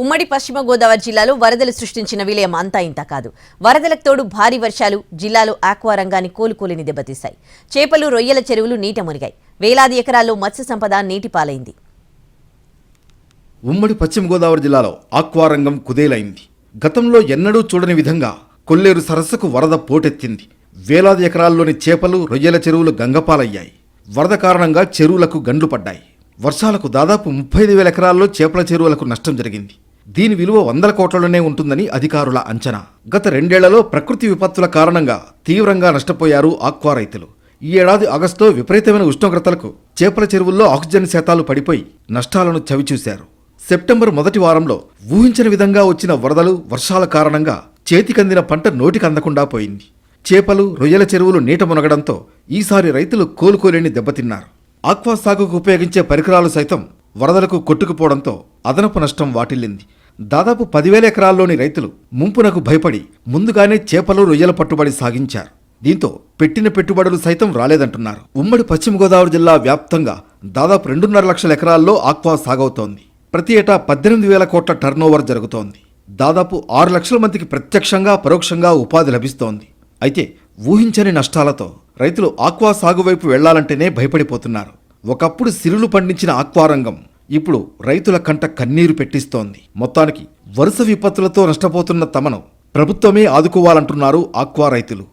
ఉమ్మడి పశ్చిమ గోదావరి జిల్లాలో వరదలు సృష్టించిన విలయం అంతా ఇంత కాదు. వరదలకు తోడు భారీ వర్షాలు జిల్లాలో ఆక్వా రంగాన్ని కోలుకోలేని దెబ్బతీశాయి. చేపలు, రొయ్యల చెరువులు నీట మునిగాయి. వేలాది ఎకరాల్లో మత్స్య సంపద నీటిపాలైంది. ఉమ్మడి పశ్చిమ గోదావరి జిల్లాలో ఆక్వా రంగం కుదేలైంది. గతంలో ఎన్నడూ చూడని విధంగా కొల్లేరు సరస్సుకు వరద పోటెత్తింది. వేలాది ఎకరాల్లోని చేపలు, రొయ్యల చెరువులు గంగపాలయ్యాయి. వరద కారణంగా చెరువులకు గండ్లు పడ్డాయి. వర్షాలకు దాదాపు 35,000 ఎకరాల్లో చేపల చెరువులకు నష్టం జరిగింది. దీని విలువ 100 కోట్లలోనే ఉంటుందని అధికారుల అంచనా. గత 2 ఏళ్లలో ప్రకృతి విపత్తుల కారణంగా తీవ్రంగా నష్టపోయారు ఆక్వా రైతులు. ఈ ఏడాది ఆగస్టులో విపరీతమైన ఉష్ణోగ్రతలకు చేపల చెరువుల్లో ఆక్సిజన్ శాతాలు పడిపోయి నష్టాలను చవిచూశారు. సెప్టెంబర్ మొదటి వారంలో ఊహించని విధంగా వచ్చిన వరదలు, వర్షాల కారణంగా చేతికందిన పంట నోటికి అందకుండా పోయింది. చేపలు, రొయ్యల చెరువులు నీట మునగడంతో ఈసారి రైతులు కోలుకోలేని దెబ్బతిన్నారు. ఆక్వా సాగుకు ఉపయోగించే పరికరాలు సైతం వరదలకు కొట్టుకుపోవడంతో అదనపు నష్టం వాటిల్లింది. దాదాపు 10,000 ఎకరాల్లోని రైతులు ముంపునకు భయపడి ముందుగానే చేపలు, రొయ్యల పట్టుబడి సాగించారు. దీంతో పెట్టిన పెట్టుబడులు సైతం రాలేదంటున్నారు. ఉమ్మడి పశ్చిమ గోదావరి జిల్లా వ్యాప్తంగా దాదాపు 2.5 లక్షల ఎకరాల్లో ఆక్వా సాగవుతోంది. ప్రతి ఏటా 18,000 కోట్ల టర్నోవర్ జరుగుతోంది. దాదాపు 6 లక్షల మందికి ప్రత్యక్షంగా, పరోక్షంగా ఉపాధి లభిస్తోంది. అయితే ఊహించని నష్టాలతో రైతులు ఆక్వా సాగు వైపు వెళ్లాలంటేనే భయపడిపోతున్నారు. ఒకప్పుడు సిరులు పండించిన ఆక్వా రంగం ఇప్పుడు రైతుల కంట కన్నీరు పెట్టిస్తోంది. మొత్తానికి వరుస విపత్తులతో నష్టపోతున్న తమను ప్రభుత్వమే ఆదుకోవాలంటున్నారు ఆక్వా రైతులు.